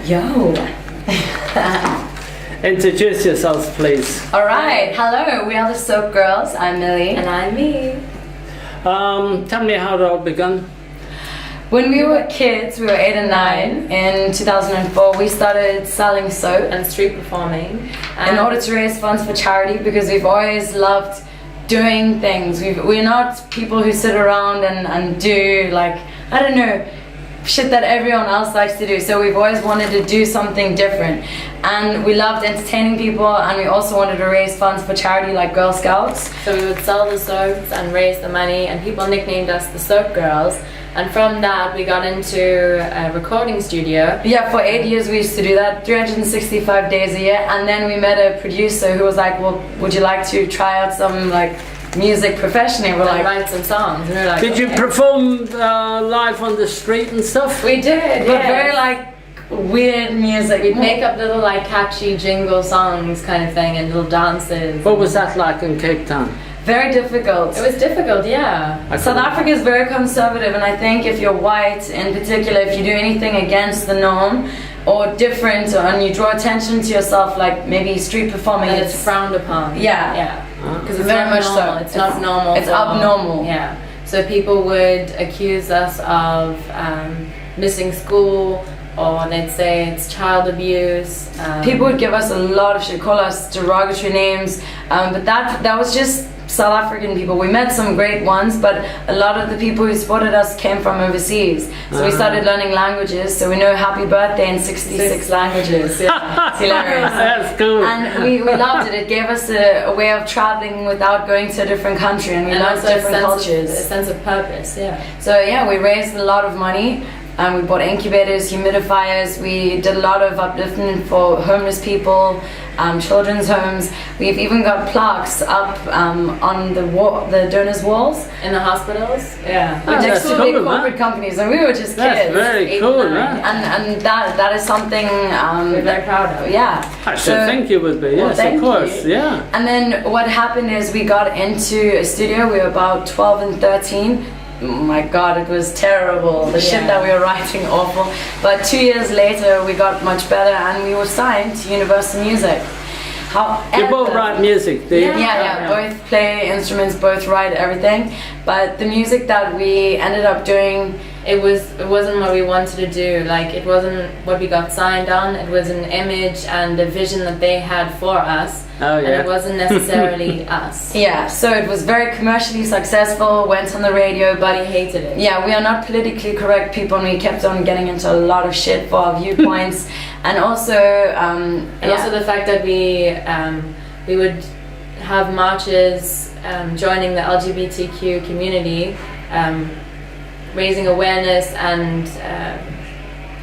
Yo. Introduce yourselves, please. Alright, hello, we are the Soapgirls. I'm Millie. And I'm me. Tell me how it all began. When we were kids, we were 8 and 9, in 2004, we started selling soap And street performing. in order to raise funds for charity, because we've always loved doing things. We're not people who sit around and do, like, I don't know, shit that everyone else likes to do. So we've always wanted to do something different, and we loved entertaining people, and we also wanted to raise funds for charity like Girl Scouts. So we would sell the soaps and raise the money, and people nicknamed us the Soap Girls. And from that we got into a recording studio. Yeah, for 8 years we used to do that, 365 days a year, and then we met a producer who was like, well, would you like to try out some like music professionally? We're And like, write some songs. And we were like, Did you okay. perform live on the street and stuff? we did, but yes. very like weird music. We'd make up little like catchy jingle songs kind of thing and little dances. What was that like in Cape Town? Very difficult. It was difficult, yeah. South Africa is very conservative, and I think if you're white in particular, if you do anything against the norm or different, and you draw attention to yourself, like maybe street performing, And it's frowned upon. Yeah. Yeah. Because it's Very not much so. normal. It's not normal. It's for- abnormal. Yeah. So people would accuse us of missing school, or they'd say it's child abuse. People would give us a lot of shit, call us derogatory names, but that was just South African people. We met some great ones, but a lot of the people who supported us came from overseas. So we started learning languages, so we know happy birthday in 66 languages. Yeah, it's hilarious. That's cool. And we loved it. It gave us a way of traveling without going to a different country, and we and learned also different a cultures. sense of purpose, yeah. So yeah, we raised a lot of money. We bought incubators, humidifiers. We did a lot of upliftment for homeless people, children's homes. We've even got plaques up on the wall, the donors' walls, In the hospitals, yeah. Oh, next that's to cool, big man. corporate companies, and we were just That's kids. very 8, cool, 9, man. And that is something We're very proud of. yeah. I should think you would be, Well, yes, thank of course, you. yeah. And then what happened is we got into a studio. We were about 12 and 13. Oh my god, it was terrible. The shit Yeah. that we were writing, awful. But 2 years later, we got much better, and we were signed to Universal Music. However, You both write music, do you? yeah, both play instruments, both write everything. But the music that we ended up doing, It wasn't what we wanted to do. Like, it wasn't what we got signed on. It was an image and a vision that they had for us. Oh, And yeah. it wasn't necessarily us. yeah, so it was very commercially successful, went on the radio, But but he hated it. yeah, we are not politically correct people, and we kept on getting into a lot of shit for our viewpoints. And also, And also the fact that we would have marches joining the LGBTQ community, raising awareness and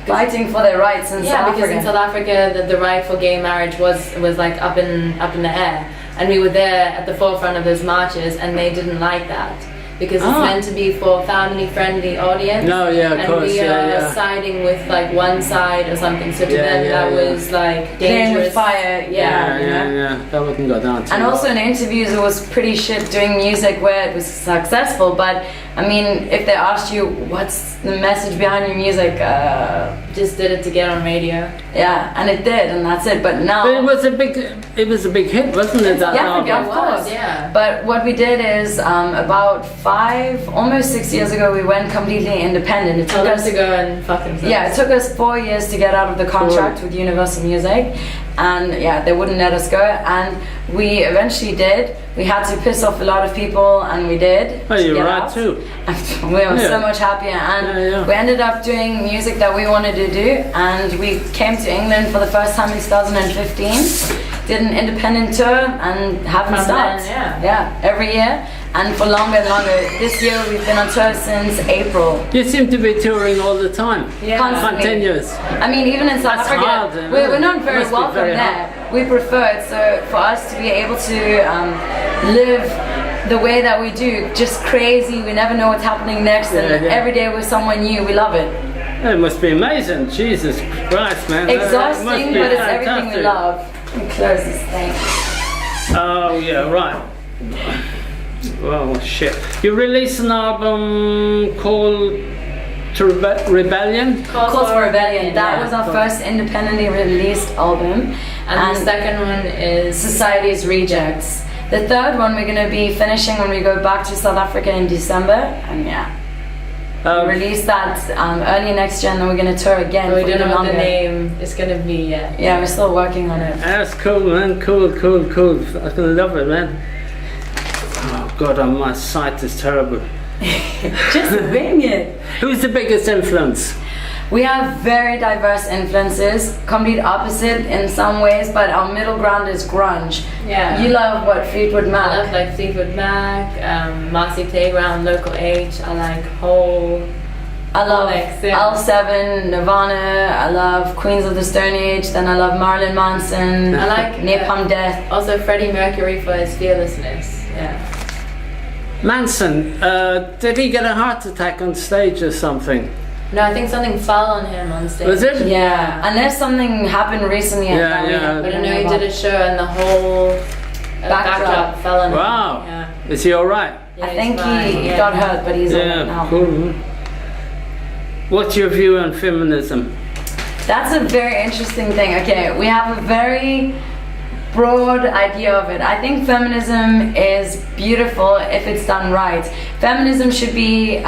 fighting for their rights in South because Africa. in South Africa the right for gay marriage was like up in the air, and we were there at the forefront of those marches, and they didn't like that. Because it's Ah. meant to be for family-friendly audience. No, yeah, of and course, we yeah, are yeah. siding with like one side or something. So to Yeah, them yeah, that yeah. was like Playing with dangerous. fire, Yeah, you know? yeah. That wouldn't go down too And well. also in interviews, it was pretty shit doing music where it was successful. But I mean, if they asked you what's the message behind your music, Just did it to get on radio. yeah, and it did, and that's it. But now, But it was a big hit, wasn't it? That yeah, album? of course. Yeah. But what we did is about 5, almost 6 years ago, we went completely independent. It Told took us us to go and fuck themselves. Yeah, it took us 4 years to get out of the contract with Universal Music, and yeah, they wouldn't let us go, and we eventually did. We had to piss off a lot of people, and we did. Oh, to you're get right out. too. We were Yeah. so much happier, and Yeah, yeah. we ended up doing music that we wanted to do, and we came to England for the first time in 2015, did an independent tour, and haven't From stopped. then, Yeah, every year, and for longer and longer. This year we've been on tour since April. You seem to be touring all the time. Yeah. Constantly. Continuous. I mean, even in South That's Africa, hard, isn't we're it? not very Must be welcome very there. hard. We prefer it. So for us to be able to live the way that we do, just crazy, we never know what's happening next, and Yeah, yeah. every day we're someone new, we love it. It must be amazing. Jesus Christ, man. That must Exhausting, be but it's everything we fantastic. love. Let me close this thing. Oh, yeah, right. Oh, shit. You released an album called to Rebellion. Cause for Rebellion. That yeah. was our first independently released album. And the second one is Society's Rejects. The third one we're going to be finishing when we go back to South Africa in December. And yeah. We release that early next year, and then we're going to tour again. we for don't even know what the longer. name is going to be yet. Yeah, we're still working on it. That's cool, man. Cool. I can love it, man. Oh God, my sight is terrible. Just wing it. Who's the biggest influence? We have very diverse influences, complete opposite in some ways, but our middle ground is grunge. Yeah. You love what, Fleetwood Mac? I love like Fleetwood Mac, Marcy Playground, Local H. I like Hole. I love Alex, yeah. L7, Nirvana. I love Queens of the Stone Age. Then I love Marilyn Manson. I like Napalm Death. Also Freddie Mercury for his fearlessness. Yeah. Manson, did he get a heart attack on stage or something? No, I think something fell on him on stage. Was it? Yeah, unless something happened recently. But I know he did a show and the whole backdrop fell on him. Wow. Yeah. Is he alright? Yeah, I think he's fine, he yeah. got hurt, but he's alright now. Cool. What's your view on feminism? That's a very interesting thing. Okay, we have a very broad idea of it. I think feminism is beautiful if it's done right. Feminism should be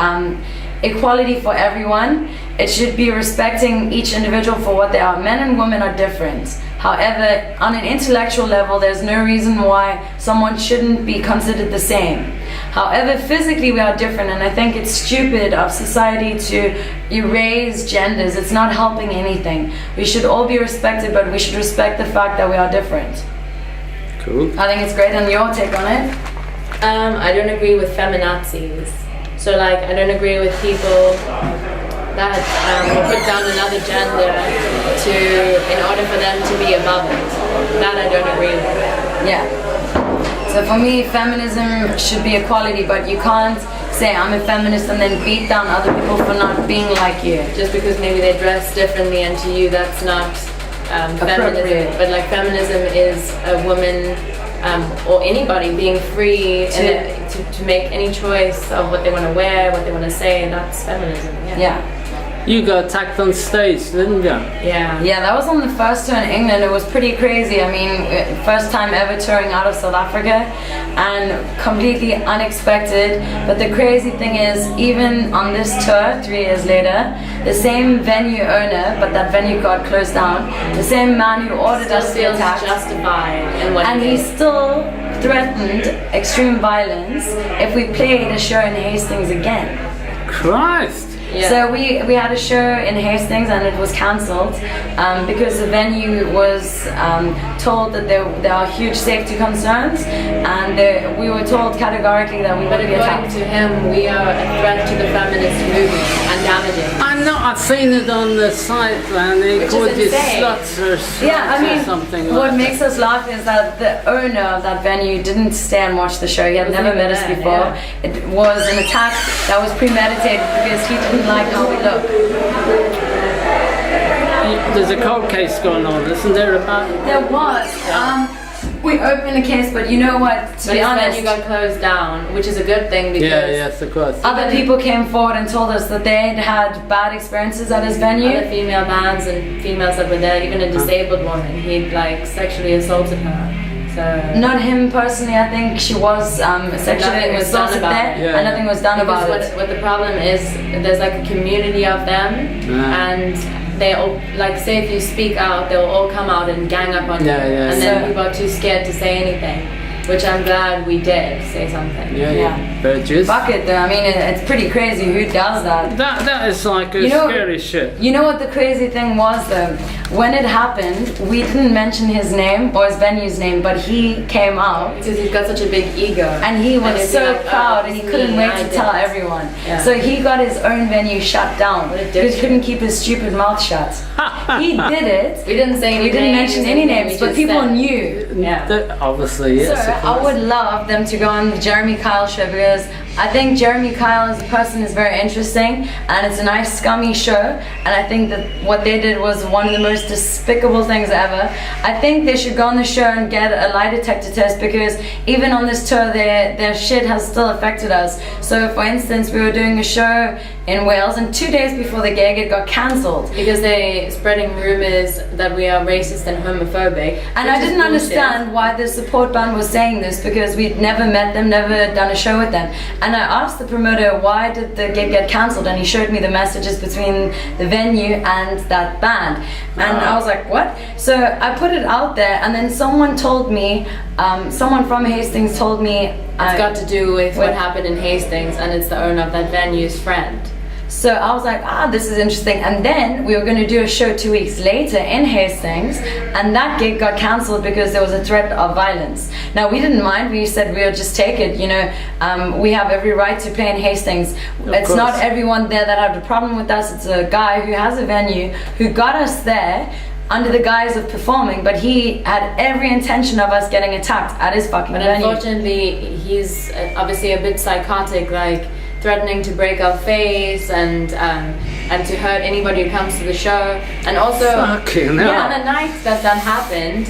equality for everyone. It should be respecting each individual for what they are. Men and women are different. However, on an intellectual level, there's no reason why someone shouldn't be considered the same. However, physically we are different, and I think it's stupid of society to erase genders. It's not helping anything. We should all be respected, but we should respect the fact that we are different. Cool. I think it's great. And your take on it? I don't agree with feminazis. So like, I don't agree with people that will put down another gender in order for them to be above it. That I don't agree with. Yeah. So for me, feminism should be equality, but you can't say I'm a feminist and then beat down other people for not being like you. Just because maybe they dress differently, and to you that's not feminism. But like, feminism is a woman or anybody being free to make any choice of what they want to wear, what they want to say. That's feminism. Yeah. You got attacked on stage, didn't you? Yeah. Yeah, that was on the first tour in England. It was pretty crazy. I mean, first time ever touring out of South Africa, and completely unexpected. But the crazy thing is, even on this tour, 3 years later, the same venue owner, but that venue got closed down, the same man who ordered us to be feels attacked, justified in what and he still threatened extreme violence if we played a show in Hastings again. Christ! Yeah. So we had a show in Hastings and it was cancelled because the venue was told that there are huge safety concerns, and we were told categorically that we But would be according attacked. to him, we are a threat to the feminist movement and damaging. I know, I've seen it on the site, and they Which called is you insane. sluts or sluts Yeah, I mean, or something what like makes us laugh is that the owner of that venue didn't stay and watch the show. He had never met us there, before. yeah. It was an attack that was premeditated because he didn't like how we look. There's a cold case going on, isn't there? About There was. We opened a case, but you know what? To be honest, you got closed down, which is a good thing because yes, of course. other people came forward and told us that they'd had bad experiences at his venue. other female bands and females that were there, even a disabled woman, he'd like sexually assaulted her. So Not him personally. I think she was sexually Nothing was done assaulted about there, it. Yeah. and nothing was done about because it. what the problem is, there's like a community of them, and they all, like, say if you speak out, they'll all come out and gang up on you, and then So- people are too scared to say anything, which I'm glad we did say something. Yeah. Burgess. Fuck it, though. I mean, it's pretty crazy. Who does that? That is like a You know- scary shit. You know what the crazy thing was, though? When it happened, we didn't mention his name or his venue's name, but he came out. Because he's got such a big ego. And he was it'd be so like, oh, proud, and he it's couldn't me, wait I to did tell it. everyone. Yeah. So he got his own venue shut down What a because he dipshit. couldn't keep his stupid mouth shut. He did it. We didn't say any We didn't names, mention any anything, names, we but just people said. knew. Yeah. Obviously, yes. So of I course. would love them to go on the Jeremy Kyle show because I think Jeremy Kyle as a person is very interesting, and it's a nice scummy show, and I think that what they did was one of the most despicable things ever. I think they should go on the show and get a lie detector test, because even on this tour their shit has still affected us. So for instance, we were doing a show in Wales, and 2 days before the gig it got cancelled because they spreading rumors that we are racist and homophobic. And I didn't understand why the support band was saying this, because we'd never met them, never done a show with them. And I asked the promoter, why did the gig get cancelled? And he showed me the messages between the venue and that band. And I was like, what? So I put it out there, and then someone told me, someone from Hastings told me it's got to do with what happened in Hastings, and it's the owner of that venue's friend. So I was like, this is interesting. And then we were going to do a show 2 weeks later in Hastings, and that gig got cancelled because there was a threat of violence. Now, we didn't mind. We said we'll just take it. You know, we have every right to play in Hastings. It's not everyone there that had a problem with us. It's a guy who has a venue who got us there under the guise of performing, but he had every intention of us getting attacked at his fucking venue. But unfortunately, he's obviously a bit psychotic, like threatening to break our face and to hurt anybody who comes to the show. And also, on the night that happened,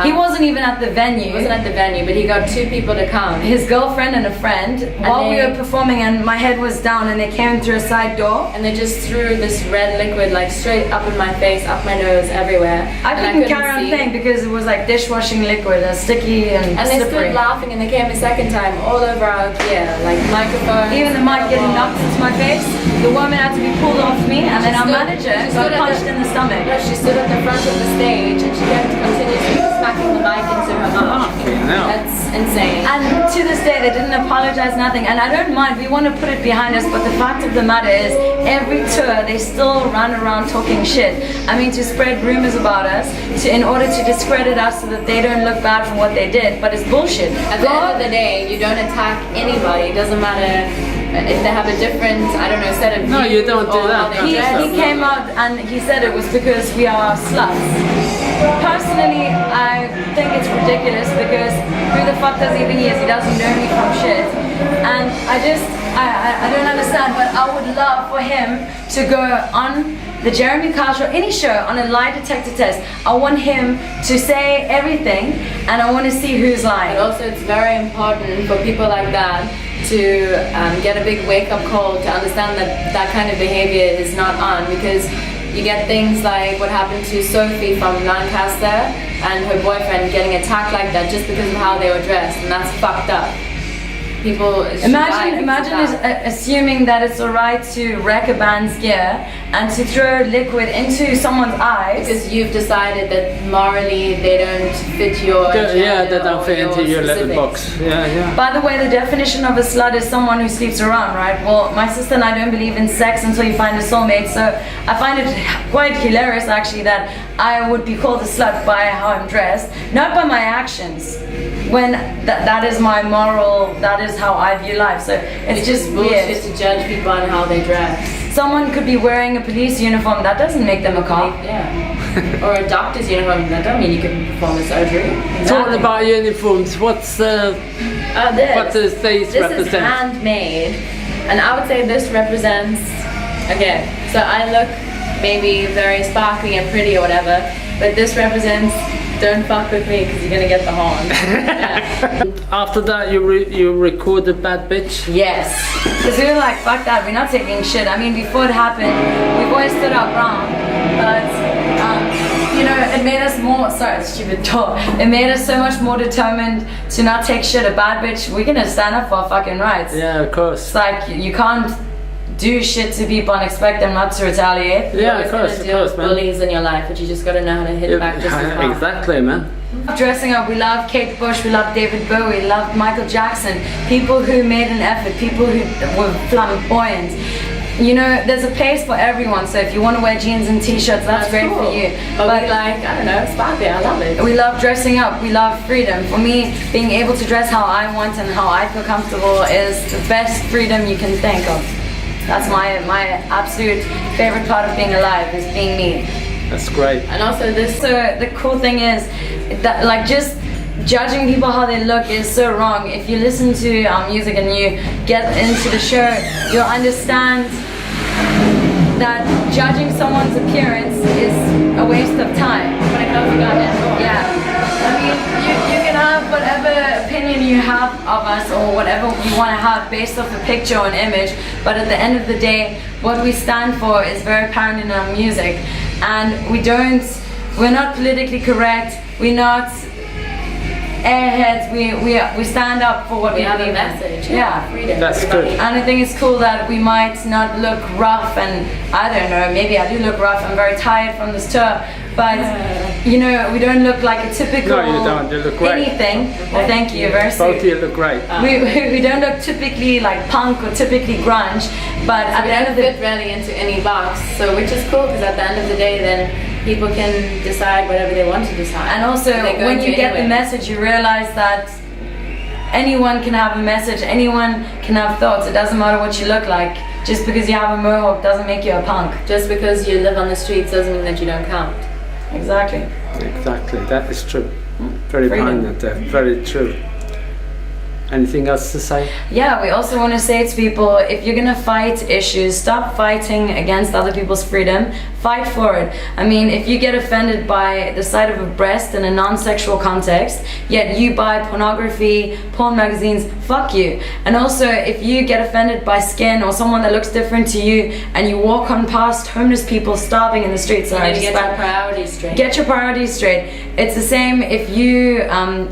he wasn't even at the venue. He wasn't at the venue, but he got 2 people to come. His girlfriend and a friend, while we were performing, and my head was down, and they came through a side door. And they just threw this red liquid like straight up in my face, up my nose, everywhere. I couldn't carry on playing because it was like dishwashing liquid, sticky and slippery. They stood laughing, and they came a second time all over our gear, like microphones. Even the mic getting knocked into my face. The woman had to be pulled off me, and then our manager got punched in the stomach. No, she stood at the front of the stage, and she kept continuously smacking the mic into her mouth. That's insane. And to this day, they didn't apologize, nothing. And I don't mind, we want to put it behind us, but the fact of the matter is, every tour, they still run around talking shit. I mean, to spread rumors about us, in order to discredit us so that they don't look bad for what they did. But it's bullshit. At the end of the day, you don't attack anybody. It doesn't matter if they have a different, I don't know, set of views. No, you don't do that. He came out and he said it was because we are sluts. Personally, I think it's ridiculous, because who the fuck does he think he is? He doesn't know me from shit. And I don't understand, but I would love for him to go on the Jeremy Kyle show, any show, on a lie detector test. I want him to say everything, and I want to see who's lying. But also, it's very important for people like that to get a big wake-up call, to understand that that kind of behavior is not on, because you get things like what happened to Sophie from Lancaster and her boyfriend getting attacked like that just because of how they were dressed, and that's fucked up. People imagine assuming that it's alright to wreck a band's gear and to throw liquid into someone's eyes because you've decided that morally they don't fit your they don't fit into your little box. By the way, the definition of a slut is someone who sleeps around, right? Well, my sister and I don't believe in sex until you find a soulmate, so I find it quite hilarious actually that I would be called a slut by how I'm dressed, not by my actions, when that is my moral, that is how I view life. So it's just bullshit to judge people on how they dress. Someone could be wearing a police uniform, that doesn't make them a cop. Yeah. Or a doctor's uniform, that doesn't mean you can perform a surgery. Exactly. Talking about uniforms, what does these This represent? is handmade, and I would say this represents, okay, so I look maybe very sparkly and pretty or whatever, but this represents don't fuck with me because you're gonna get the horn. Yeah. After that, you recorded Bad Bitch? Yes, because we were like, fuck that, we're not taking shit. I mean, before it happened, we've always stood our ground, but you know, it made us more, sorry, stupid talk, it made us so much more determined to not take shit. A bad bitch, we're gonna stand up for our fucking rights. Yeah, of course. It's like, you can't do shit to people and expect them not to retaliate. Yeah, of course, man. Bullies in your life, but you just gotta know how to hit back just as hard. Exactly, man. Dressing up, we love Kate Bush, we love David Bowie, we love Michael Jackson, people who made an effort, people who were flamboyant. You know, there's a place for everyone, so if you want to wear jeans and t-shirts, that's great cool for you. But like, I don't know, sparkly, I love it. We love dressing up, we love freedom. For me, being able to dress how I want and how I feel comfortable is the best freedom you can think of. That's my absolute favorite part of being alive, is being me. That's great. And also this. So the cool thing is that, like, just judging people how they look is so wrong. If you listen to our music and you get into the show, you'll understand that judging someone's appearance is a waste of time. When it comes to goddamn door. Yeah. I mean, you can have whatever opinion you have of us or whatever you want to have based off a picture or an image, but at the end of the day, what we stand for is very apparent in our music. And we're not politically correct, we're not airheads, we stand up for what we have believe a in. message. Yeah. Freedom. That's everybody. good. And I think it's cool that we might not look rough, and I don't know, maybe I do look rough. I'm very tired from this tour, but you know, we don't look like a typical No, you don't. You look great. anything. Well, thank you, very Both of sweet. you look great. We don't look typically like punk or typically grunge, but at We the end don't of the fit really into any box, so which is cool because at the end of the day, then people can decide whatever they want to decide. and also They go when into you get anyway. the message, you realize that anyone can have a message, anyone can have thoughts. It doesn't matter what you look like. Just because you have a mohawk doesn't make you a punk. Just because you live on the streets doesn't mean that you don't count. Exactly. Exactly, that is true. Very Freedom. poignant there, very true. Anything else to say? Yeah, we also want to say to people, if you're gonna fight issues, stop fighting against other people's freedom, fight for it. I mean, if you get offended by the sight of a breast in a non-sexual context, yet you buy pornography, porn magazines, fuck you. And also, if you get offended by skin or someone that looks different to you, and you walk on past homeless people starving in the streets, You need to get your priorities straight. Get your priorities straight. It's the same if you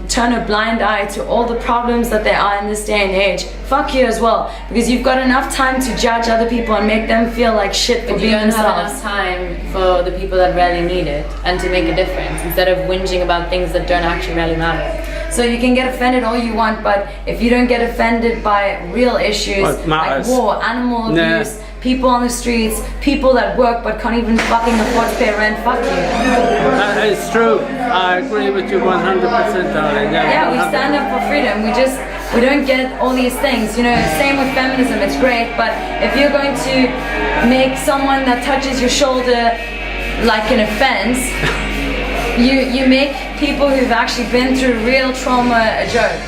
turn a blind eye to all the problems that there are in this day and age. Fuck you as well, because you've got enough time to judge other people and make them feel like shit for But you being don't have themselves. enough time for the people that really need it and to make a difference instead of whinging about things that don't actually really matter. So you can get offended all you want, but if you don't get offended by real issues What like matters. war, animal Nah. abuse, people on the streets, people that work but can't even fucking afford to pay rent, fuck you. It's true. I agree with you 100%, darling. Yeah, we stand up for freedom. We don't get all these things. You know, same with feminism. It's great, but if you're going to make someone that touches your shoulder like an offense, you make people who've actually been through real trauma a joke,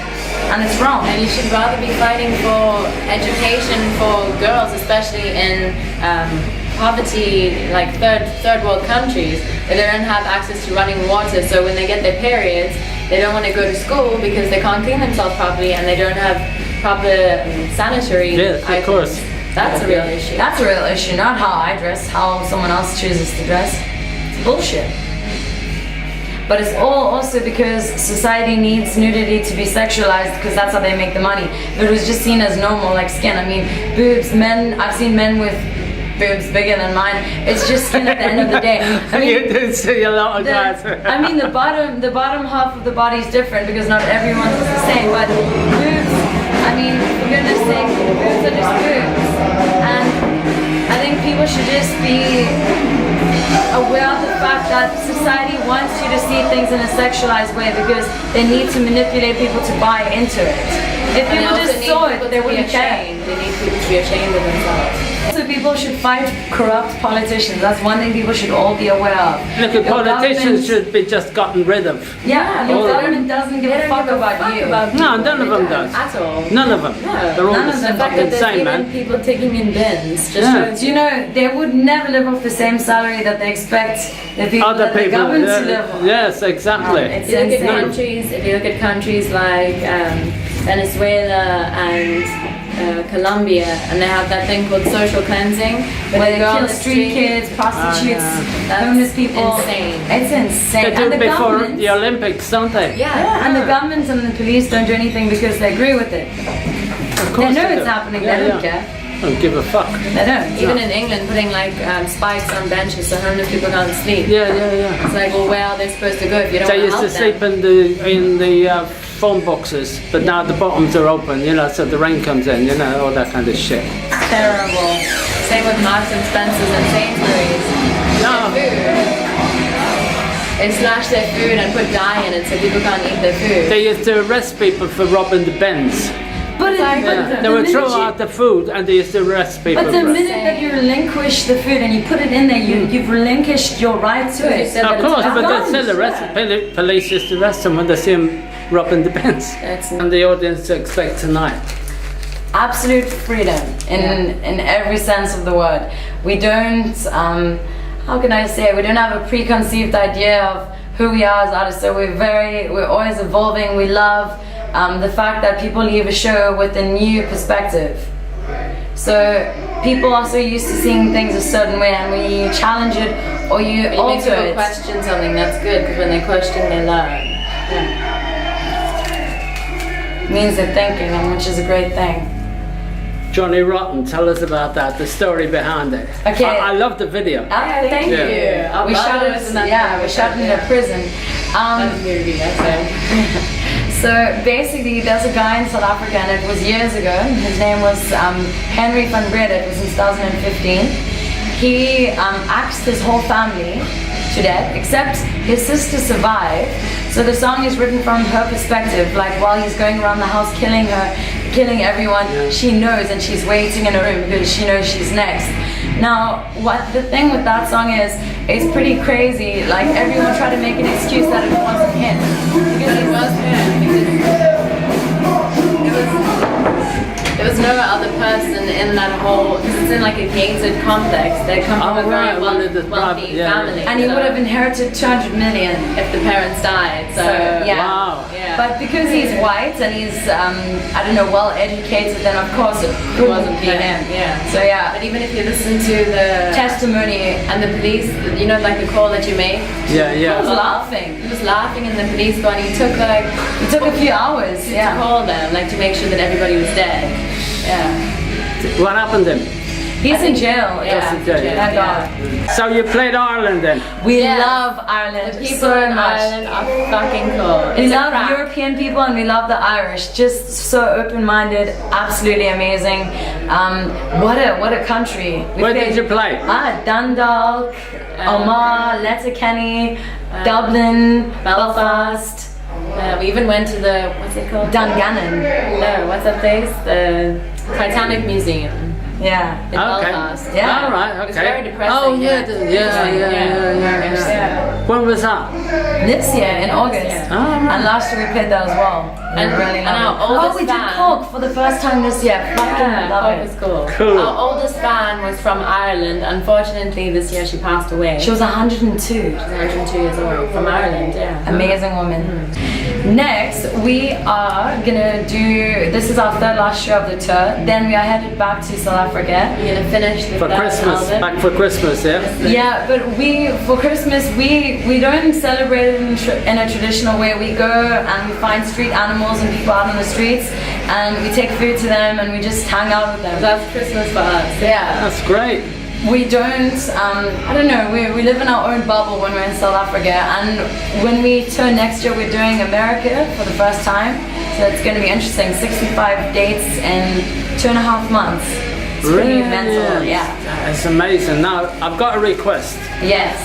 and it's wrong. And you should rather be fighting for education for girls, especially in poverty, like third world countries, where they don't have access to running water. So when they get their periods, they don't want to go to school because they can't clean themselves properly and they don't have proper sanitary Yes, of items. course. That's a real issue. That's a real issue, not how I dress, how someone else chooses to dress. It's bullshit. But it's all also because society needs nudity to be sexualized because that's how they make the money. If it was just seen as normal, like skin, I mean, boobs, men, I've seen men with boobs bigger than mine. It's just skin at the end of the day. I mean, You do see a lot of guys. I mean, the bottom half of the body is different because not everyone's is the same. But boobs, I mean, for goodness sake, boobs are just boobs. And I think people should just be aware of the fact that society wants you to see things in a sexualized way because they need to manipulate people to buy into it. If And they people also just need saw people it, they to be wouldn't care. ashamed. They need people to be ashamed of themselves. So people should fight corrupt politicians. That's one thing people should all be aware of. Look, Your politicians government- should be just gotten rid of. Yeah, All your of them. government doesn't give a fuck about you. No, none of them does. At all. None of them. No. They're all None of just them. The fact that there's insane, even man. people taking in bins just Yeah. shows Do you know they would never live off the same salary that they expect the people Other that the people. government to live on? Yes, exactly. It's If you look at insane. countries, if you look at countries like Venezuela and Colombia, and they have that thing called social cleansing, Where they go on kill the street kids, prostitutes, That's homeless people. insane. It's insane. They do And it the before government, the Olympics, don't they? yeah, and the government and the police don't do anything because they agree with it. Of They course know do. it's happening. Yeah, They don't yeah. care. Don't give a fuck. They don't. Even in England, putting like spikes on benches so homeless people can't sleep. Yeah, yeah, yeah. It's like, well, where are they supposed to go if you don't They want to used to help sleep them? in the phone boxes, but now the bottoms are open, you know, so the rain comes in, you know, all that kind of shit. Terrible. Same with Marks and Spencer's and Sainsbury's. No. Their food. They slash their food and put dye in it so people can't eat their food. They used to arrest people for robbing the bins. But They would throw out the food and they used to arrest people. But the minute that you relinquish the food and you put it in there, you've relinquished your right to it. said Of course, but they still arrest Yeah. police used to arrest them when they see them robbing the bins. And the audience expect tonight. Absolute freedom in every sense of the word. We don't, how can I say, we don't have a preconceived idea of who we are as artists. So we're always evolving. We love the fact that people leave a show with a new perspective. So people are so used to seeing things a certain way, and when you challenge it or you alter people it, question something, that's good, because when they question, they learn. means they're thinking, and which is a great thing. Johnny Rotten, tell us about that, the story behind it. Okay. I love the video. Thank Yeah. you. We shot it. We shot it in a prison. That's movie, that's it. So basically, there's a guy in South Africa, and it was years ago. His name was Henry van Breda. It was in 2015. He axed his whole family to death, except his sister survived. So the song is written from her perspective, like while he's going around the house killing her, killing everyone, she knows, and she's waiting in her room because she knows she's next. Now, what the thing with that song is, it's pretty crazy. Like everyone tried to make an excuse that it wasn't him, because it was him. There was no other person in that whole, because it's in like a gated complex. They come from a very wealthy family. And he would have inherited 200 million if the parents died. So, yeah. Wow. Yeah. But because he's white and he's, I don't know, well educated, then of course it couldn't be him. Yeah. So yeah. But even if you listen to the Testimony. and the police, you know, like the call that you make. Yeah, He was yeah. laughing. He was laughing in the police car, and he took like It took a few hours. to Yeah. call them, like to make sure that everybody was dead. Yeah. What happened then? He's in jail. Yeah. Just in jail. Thank God. So you played Ireland then? We Yeah. love Ireland. The people so in much. Ireland are fucking cool. We It's a love crack. European people and we love the Irish. Just so open-minded, absolutely amazing. What a country. We Where played- did you play? Dundalk, Omagh, Letterkenny, Dublin, Belfast, We even went to the, what's it called? Dungannon. No, what's that place? The Titanic Museum Yeah. in Okay. Belfast. Yeah. All right, It was okay. very depressing. Oh yeah. When was that? This year in August. Yeah. Oh, right. And last year we played there as well. And- really and loved our it. oldest we did fan- Cork for the first time this year. Fucking Yeah, love it it. was cool. Cool. Our oldest fan was from Ireland. Unfortunately, this year she passed away. She was 102. She's 102 years old. From Ireland, yeah. Amazing woman. Next, we are gonna do, this is our third last show of the tour. Then we are headed back to South Africa. We're gonna finish the For third Christmas, album. back for Christmas, yeah? Yeah, but for Christmas, we don't celebrate it in a traditional way. We go and we find street animals and people out on the streets, and we take food to them and we just hang out with them. That's Christmas for us. Yeah. That's great. We don't, I don't know, we live in our own bubble when we're in South Africa, and when we tour next year, we're doing America for the first time, so it's going to be interesting. 65 dates in 2.5 months. It's pretty mental, yeah. It's amazing. Now, I've got a request. Yes.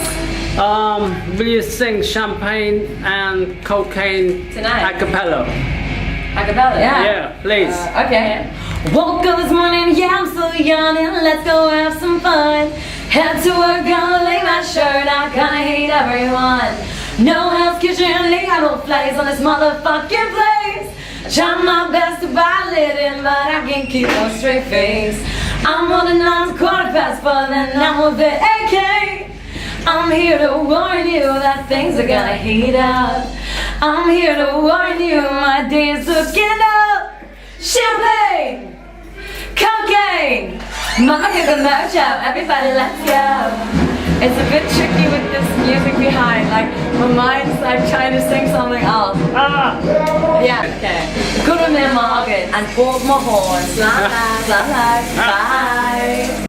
Will you sing Champagne and Cocaine Tonight. a cappella? Acapella. Yeah. Yeah, please. Okay. Woke up this morning, yeah, I'm so young, and let's go have some fun. Head to work, gonna lay my shirt out, gonna hate everyone. No house kitchen, lay out no flags on this motherfucking place. Try my best to buy living, but I can't keep a straight face. I'm running on to 4:15, and I'm with the AK. I'm here to warn you that things are gonna heat up. I'm here to warn you, my days looking up. Champagne! Cocaine! Mama get the merch out, everybody let's go. It's a bit tricky with this music behind, like my mind's like trying to sing something else. Yeah. Okay. Go to my market and pull my horn. Bye.